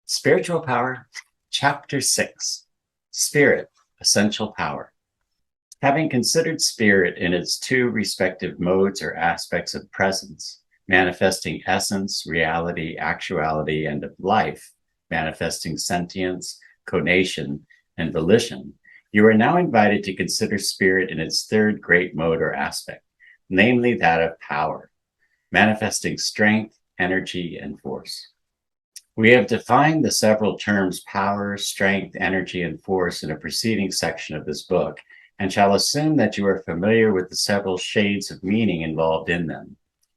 Spiritual Power, Chapter 6, Spirit, Essential Power. Having considered spirit in its two respective modes or aspects of presence, manifesting essence, reality, actuality, and of life, manifesting sentience, conation, and volition, you are now invited to consider spirit in its third great mode or aspect, namely that of power, manifesting strength, energy, and force. We have defined the several terms power, strength, energy, and force in a preceding section of this book, and shall assume that you are familiar with the several shades of meaning involved in them,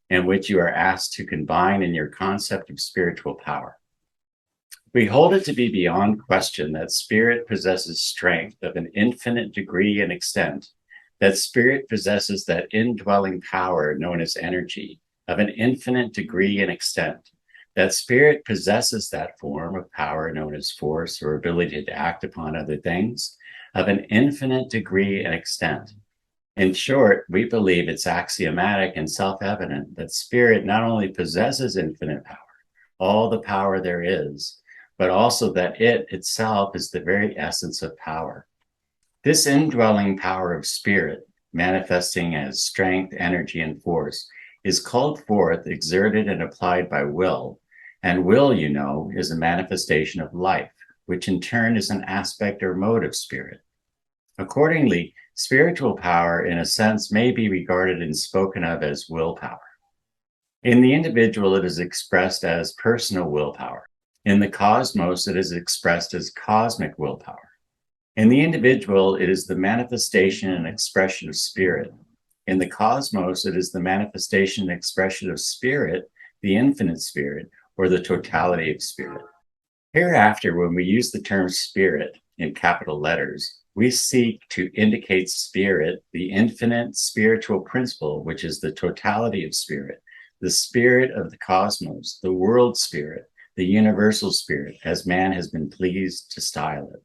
and which you are asked to combine in your concept of spiritual power. We hold it to be beyond question that spirit possesses strength of an infinite degree and extent, that spirit possesses that indwelling power known as energy of an infinite degree and extent, that spirit possesses that form of power known as force or ability to act upon other things of an infinite degree and extent. In short, we believe it's axiomatic and self-evident that spirit not only possesses infinite power, all the power there is, but also that it itself is the very essence of power. This indwelling power of spirit, manifesting as strength, energy, and force, is called forth, exerted, and applied by will. And will, you know, is a manifestation of life, which in turn is an aspect or mode of spirit. Accordingly, spiritual power, in a sense, may be regarded and spoken of as willpower. In the individual, it is expressed as personal willpower. In the cosmos, it is expressed as cosmic willpower. In the individual, it is the manifestation and expression of spirit. In the cosmos, it is the manifestation and expression of spirit, the infinite spirit, or the totality of spirit. Hereafter, when we use the term spirit in capital letters, we seek to indicate spirit, the infinite spiritual principle, which is the totality of spirit, the spirit of the cosmos, the world spirit, the universal spirit, as man has been pleased to style it.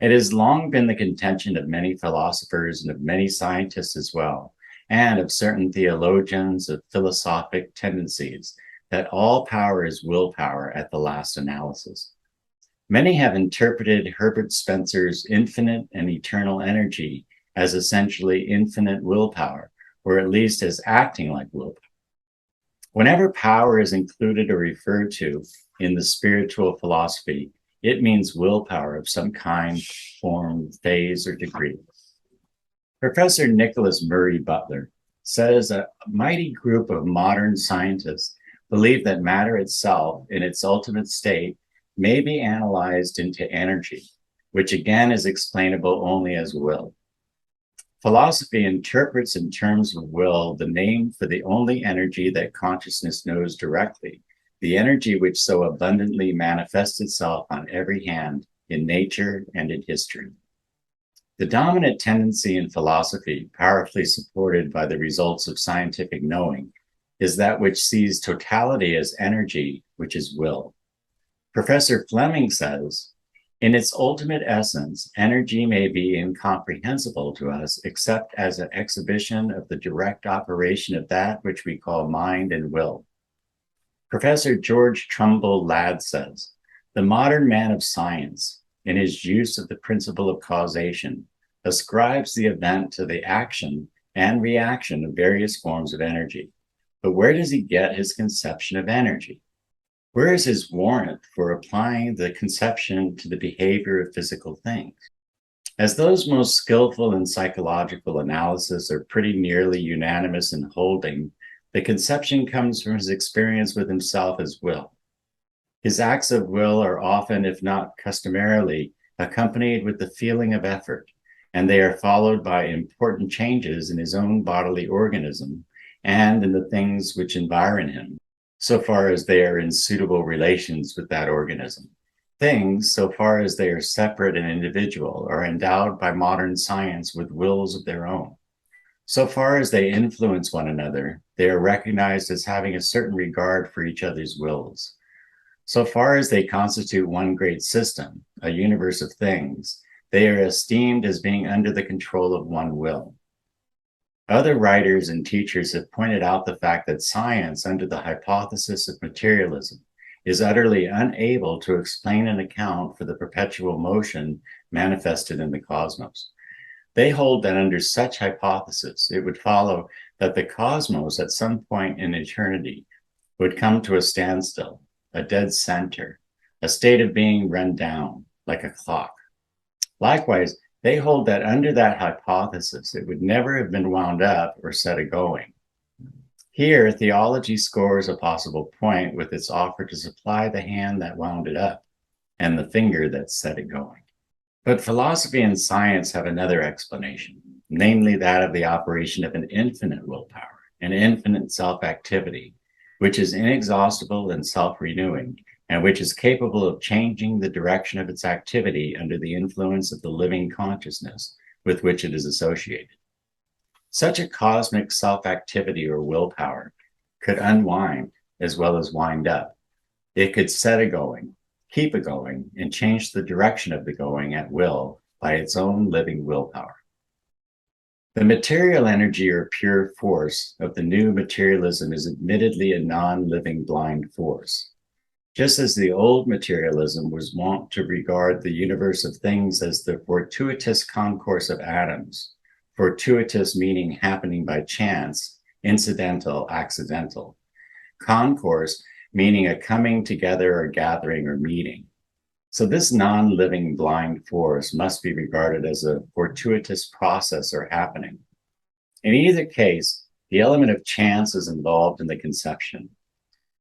It has long been the contention of many philosophers and of many scientists as well, and of certain theologians of philosophic tendencies, that all power is willpower at the last analysis. Many have interpreted Herbert Spencer's infinite and eternal energy as essentially infinite willpower, or at least as acting like willpower. Whenever power is included or referred to in the spiritual philosophy, it means willpower of some kind, form, phase, or degree. Professor Nicholas Murray Butler says a mighty group of modern scientists believe that matter itself, in its ultimate state, may be analyzed into energy, which again is explainable only as will. Philosophy interprets in terms of will the name for the only energy that consciousness knows directly, the energy which so abundantly manifests itself on every hand in nature and in history. The dominant tendency in philosophy, powerfully supported by the results of scientific knowing, is that which sees totality as energy, which is will. Professor Fleming says, in its ultimate essence, energy may be incomprehensible to us except as an exhibition of the direct operation of that which we call mind and will. Professor George Trumbull Ladd says, the modern man of science, in his use of the principle of causation, ascribes the event to the action and reaction of various forms of energy. But where does he get his conception of energy? Where is his warrant for applying the conception to the behavior of physical things? As those most skillful in psychological analysis are pretty nearly unanimous in holding, the conception comes from his experience with himself as will. His acts of will are often, if not customarily, accompanied with the feeling of effort, and they are followed by important changes in his own bodily organism and in the things which environ him, so far as they are in suitable relations with that organism. Things, so far as they are separate and individual, are endowed by modern science with wills of their own. So far as they influence one another, they are recognized as having a certain regard for each other's wills. So far as they constitute one great system, a universe of things, they are esteemed as being under the control of one will. Other writers and teachers have pointed out the fact that science, under the hypothesis of materialism, is utterly unable to explain and account for the perpetual motion manifested in the cosmos. They hold that under such hypothesis, it would follow that the cosmos at some point in eternity would come to a standstill, a dead center, a state of being run down like a clock. Likewise, they hold that under that hypothesis, it would never have been wound up or set a-going. Here, theology scores a possible point with its offer to supply the hand that wound it up and the finger that set it going. But philosophy and science have another explanation, namely that of the operation of an infinite willpower, an infinite self-activity, which is inexhaustible and self-renewing, and which is capable of changing the direction of its activity under the influence of the living consciousness with which it is associated. Such a cosmic self-activity or willpower could unwind as well as wind up. It could set a-going, keep a-going, and change the direction of the going at will by its own living willpower. The material energy or pure force of the new materialism is admittedly a non-living blind force. Just as the old materialism was wont to regard the universe of things as the fortuitous concourse of atoms, fortuitous meaning happening by chance, incidental, accidental. Concourse meaning a coming together or gathering or meeting. So this non-living blind force must be regarded as a fortuitous process or happening. In either case, the element of chance is involved in the conception.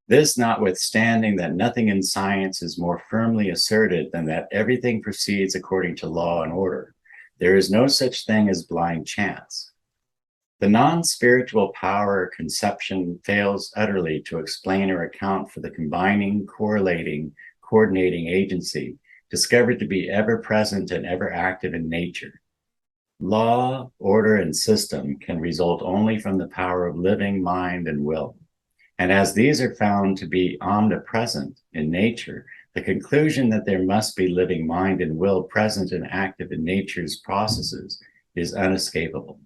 This notwithstanding that nothing in science is more firmly asserted than that everything proceeds according to law and order. There is no such thing as blind chance. The non-spiritual power or conception fails utterly to explain or account for the combining, correlating, coordinating agency discovered to be ever present and ever active in nature. Law, order, and system can result only from the power of living mind and will. And as these are found to be omnipresent in nature, the conclusion that there must be living mind and will present and active in nature's processes is unescapable.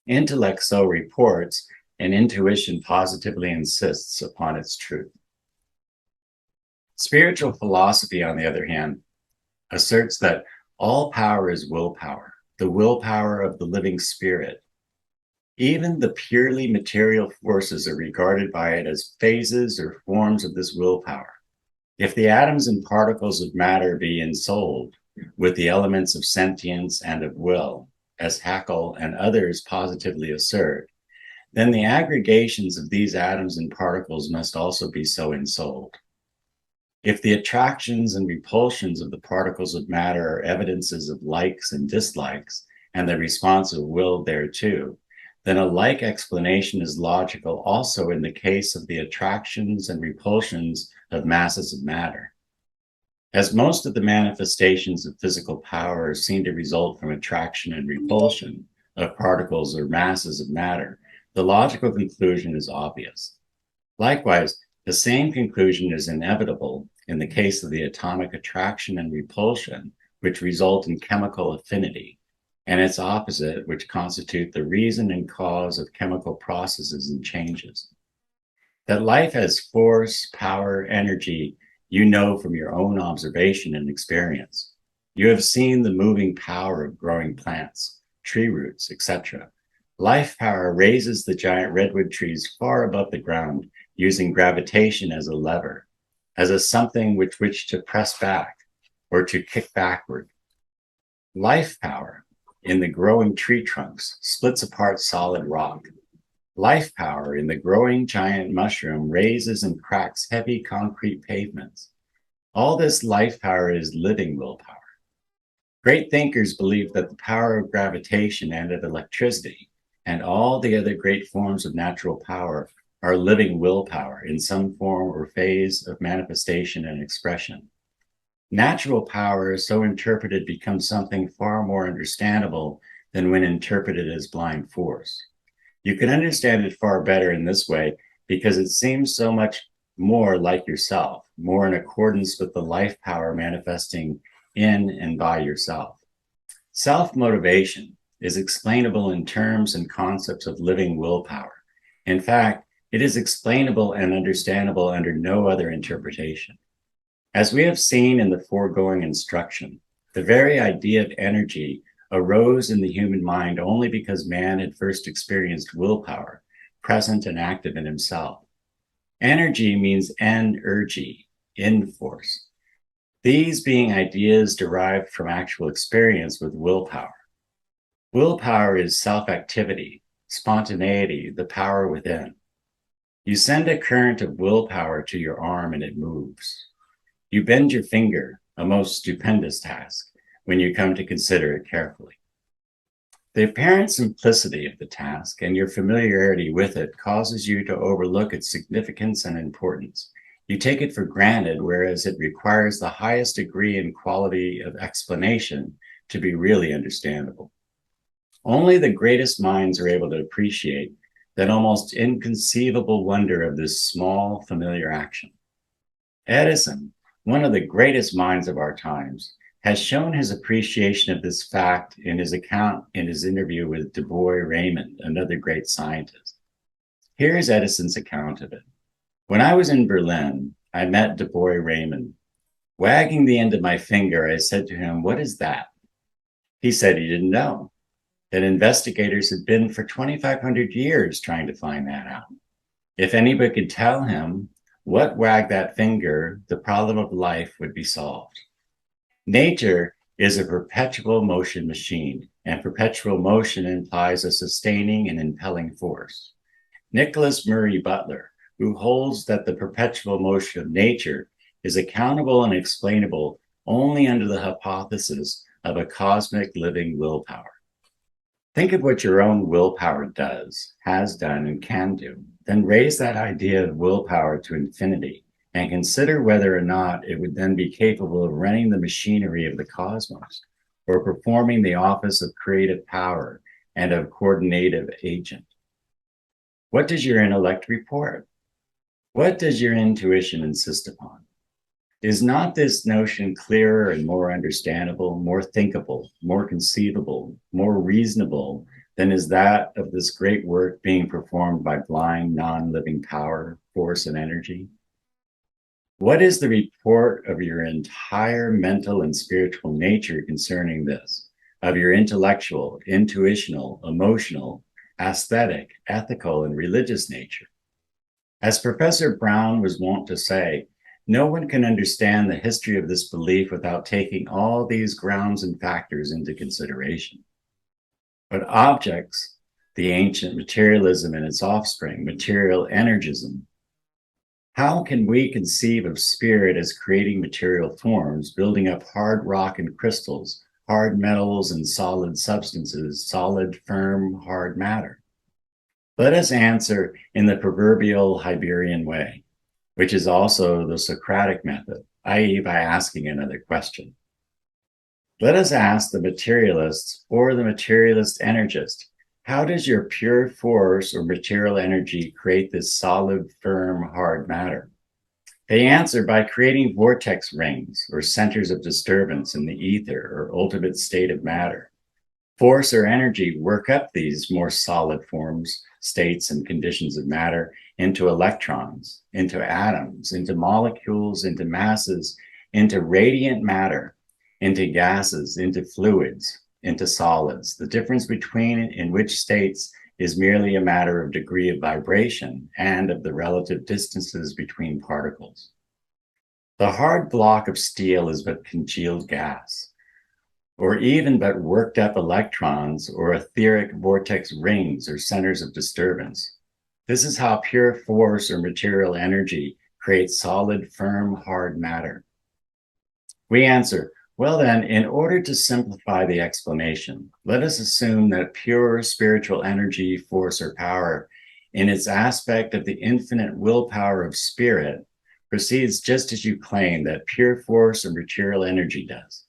Intellect so reports, and intuition positively insists upon its truth. Spiritual philosophy, on the other hand, asserts that all power is willpower, the willpower of the living spirit. Even the purely material forces are regarded by it as phases or forms of this willpower. If the atoms and particles of matter be ensouled with the elements of sentience and of will, as Haeckel and others positively assert, then the aggregations of these atoms and particles must also be so ensouled. If the attractions and repulsions of the particles of matter are evidences of likes and dislikes, and the response of will thereto, then a like explanation is logical also in the case of the attractions and repulsions of masses of matter. As most of the manifestations of physical power seem to result from attraction and repulsion of particles or masses of matter, the logical conclusion is obvious. Likewise, the same conclusion is inevitable in the case of the atomic attraction and repulsion, which result in chemical affinity, and its opposite, which constitute the reason and cause of chemical processes and changes. That life has force, power, energy, you know from your own observation and experience. You have seen the moving power of growing plants, tree roots, etc. Life power raises the giant redwood trees far above the ground, using gravitation as a lever, as a something with which to press back or to kick backward. Life power in the growing tree trunks splits apart solid rock. Life power in the growing giant mushroom raises and cracks heavy concrete pavements. All this life power is living willpower. Great thinkers believe that the power of gravitation and of electricity and all the other great forms of natural power are living willpower in some form or phase of manifestation and expression. Natural power, so interpreted, becomes something far more understandable than when interpreted as blind force. You can understand it far better in this way because it seems so much more like yourself, more in accordance with the life power manifesting in and by yourself. Self-motivation is explainable in terms and concepts of living willpower. In fact, It is explainable and understandable under no other interpretation. As we have seen in the foregoing instruction, the very idea of energy arose in the human mind only because man had first experienced willpower, present and active in himself. Energy means energy, in force. These being ideas derived from actual experience with willpower. Willpower is self-activity, spontaneity, the power within. You send a current of willpower to your arm and it moves. You bend your finger, a most stupendous task, when you come to consider it carefully. The apparent simplicity of the task and your familiarity with it causes you to overlook its significance and importance. You take it for granted, whereas it requires the highest degree and quality of explanation to be really understandable. Only the greatest minds are able to appreciate that almost inconceivable wonder of this small, familiar action. Edison, one of the greatest minds of our times, has shown his appreciation of this fact in his account in his interview with Du Bois-Reymond, another great scientist. Here is Edison's account of it. When I was in Berlin, I met Du Bois-Reymond. Wagging the end of my finger, I said to him, "What is that?" He said he didn't know, that investigators had been for 2,500 years trying to find that out. If anybody could tell him what wagged that finger, the problem of life would be solved. Nature is a perpetual motion machine, and perpetual motion implies a sustaining and impelling force. Nicholas Murray Butler, who holds that the perpetual motion of nature is accountable and explainable only under the hypothesis of a cosmic living willpower. Think of what your own willpower does, has done, and can do. Then raise that idea of willpower to infinity and consider whether or not it would then be capable of running the machinery of the cosmos or performing the office of creative power and of coordinative agent. What does your intellect report? What does your intuition insist upon? Is not this notion clearer and more understandable, more thinkable, more conceivable, more reasonable than is that of this great work being performed by blind, non-living power, force, and energy? What is the report of your entire mental and spiritual nature concerning this, of your intellectual, intuitional, emotional, aesthetic, ethical, and religious nature? As Professor Brown was wont to say, no one can understand the history of this belief without taking all these grounds and factors into consideration. But objects, the ancient materialism and its offspring, material energism, how can we conceive of spirit as creating material forms, building up hard rock and crystals, hard metals and solid substances, solid, firm, hard matter? Let us answer in the proverbial Hibernian way, which is also the Socratic method, i.e., by asking another question. Let us ask the materialists or the materialist energist, how does your pure force or material energy create this solid, firm, hard matter? They answer by creating vortex rings or centers of disturbance in the ether or ultimate state of matter. Force or energy work up these more solid forms, states, and conditions of matter into electrons, into atoms, into molecules, into masses, into radiant matter, into gases, into fluids, into solids. The difference between in which states is merely a matter of degree of vibration and of the relative distances between particles. The hard block of steel is but congealed gas, or even but worked up electrons or etheric vortex rings or centers of disturbance. This is how pure force or material energy creates solid, firm, hard matter. We answer, well then, in order to simplify the explanation, let us assume that pure spiritual energy, force, or power in its aspect of the infinite willpower of spirit proceeds just as you claim that pure force or material energy does.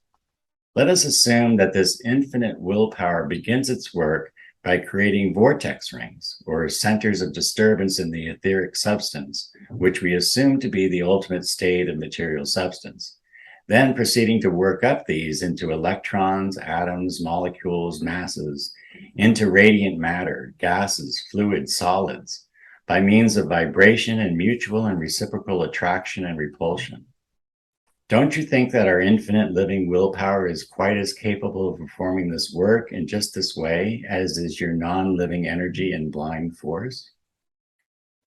Let us assume that this infinite willpower begins its work by creating vortex rings or centers of disturbance in the etheric substance, which we assume to be the ultimate state of material substance. Then proceeding to work up these into electrons, atoms, molecules, masses, into radiant matter, gases, fluids, solids, by means of vibration and mutual and reciprocal attraction and repulsion. Don't you think that our infinite living willpower is quite as capable of performing this work in just this way as is your non-living energy and blind force?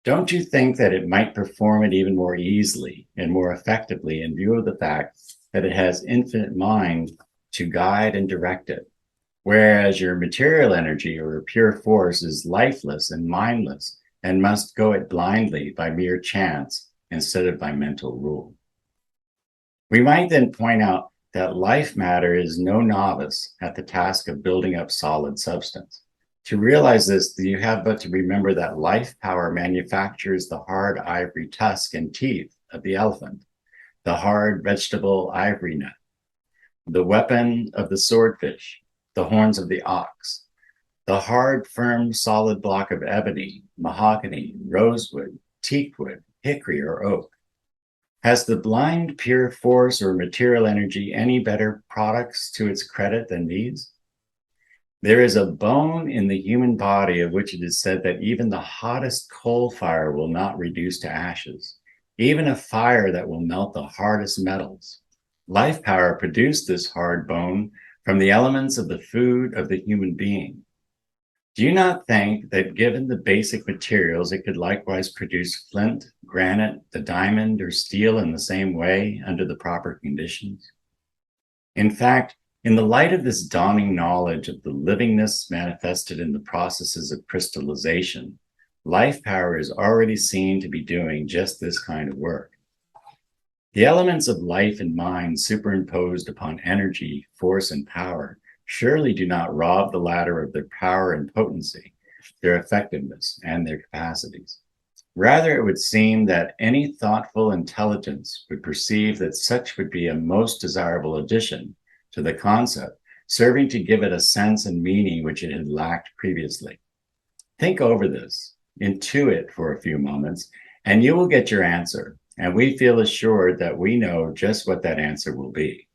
Don't you think that it might perform it even more easily and more effectively in view of the fact that it has infinite mind to guide and direct it, whereas your material energy or pure force is lifeless and mindless and must go it blindly by mere chance instead of by mental rule? We might then point out that life matter is no novice at the task of building up solid substance. To realize this, you have but to remember that life power manufactures the hard ivory tusk and teeth of the elephant, the hard vegetable ivory nut, the weapon of the swordfish, the horns of the ox, the hard, firm, solid block of ebony, mahogany, rosewood, teakwood, hickory, or oak. Has the blind, pure force or material energy any better products to its credit than these? There is a bone in the human body of which it is said that even the hottest coal fire will not reduce to ashes, even a fire that will melt the hardest metals. Life power produced this hard bone from the elements of the food of the human being. Do you not think that given the basic materials, it could likewise produce flint, granite, the diamond, or steel in the same way under the proper conditions? In fact, in the light of this dawning knowledge of the livingness manifested in the processes of crystallization, life power is already seen to be doing just this kind of work. The elements of life and mind superimposed upon energy, force, and power surely do not rob the latter of their power and potency, their effectiveness, and their capacities. Rather, it would seem that any thoughtful intelligence would perceive that such would be a most desirable addition to the concept, serving to give it a sense and meaning which it had lacked previously. Think over this, intuit for a few moments, and you will get your answer, and we feel assured that we know just what that answer will be.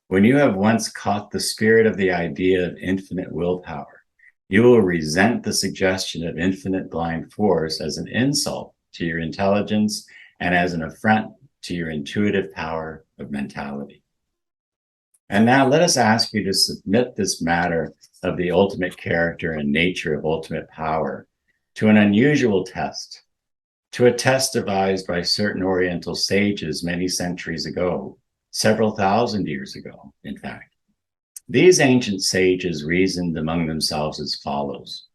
When you have once caught the spirit of the idea of infinite willpower, you will resent the suggestion of infinite blind force as an insult to your intelligence and as an affront to your intuitive power of mentality. And now let us ask you to submit this matter of the ultimate character and nature of ultimate power to an unusual test, to a test devised by certain Oriental sages many centuries ago, several thousand years ago, in fact. These ancient sages reasoned among themselves as follows.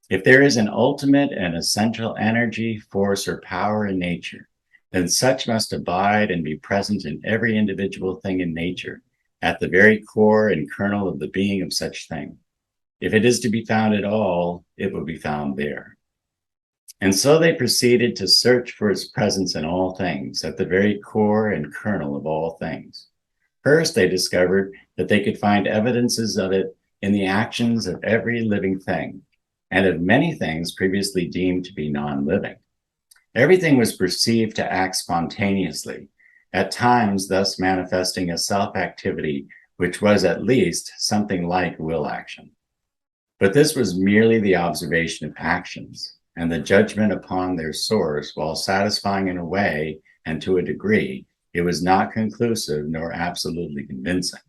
If there is an ultimate and essential energy, force, or power in nature, then such must abide and be present in every individual thing in nature, at the very core and kernel of the being of such thing. If it is to be found at all, it will be found there. And so they proceeded to search for its presence in all things, at the very core and kernel of all things. First, they discovered that they could find evidences of it in the actions of every living thing, and of many things previously deemed to be non-living. Everything was perceived to act spontaneously, at times thus manifesting a self-activity which was at least something like will action. But this was merely the observation of actions, and the judgment upon their source, while satisfying in a way and to a degree, it was not conclusive nor absolutely convincing.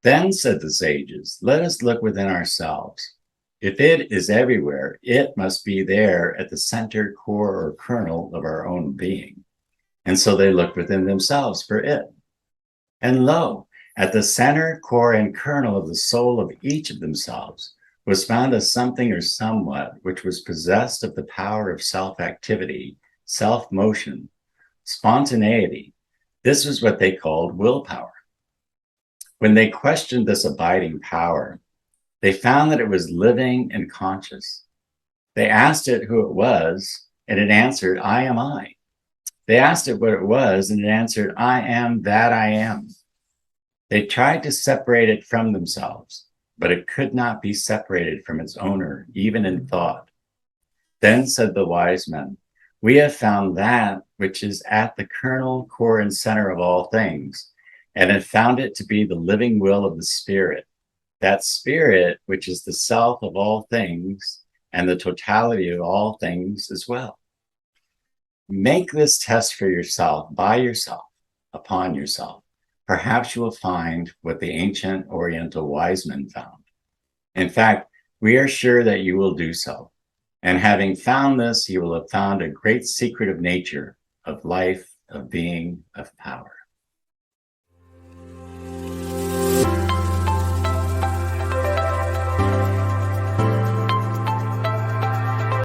Then, said the sages, let us look within ourselves. If it is everywhere, it must be there at the center, core, or kernel of our own being. And so they looked within themselves for it. And lo, at the center, core, and kernel of the soul of each of themselves was found a something or somewhat which was possessed of the power of self-activity, self-motion, spontaneity. This was what they called willpower. When they questioned this abiding power, they found that it was living and conscious. They asked it who it was, and it answered, I am I. They asked it what it was, and it answered, I am that I am. They tried to separate it from themselves, but it could not be separated from its owner, even in thought. Then said the wise men, we have found that which is at the kernel, core, and center of all things, and have found it to be the living will of the spirit. That spirit, which is the self of all things, and the totality of all things as well. Make this test for yourself, by yourself, upon yourself. Perhaps you will find what the ancient Oriental wise men found. In fact, we are sure that you will do so. And having found this, you will have found a great secret of nature, of life, of being, of power.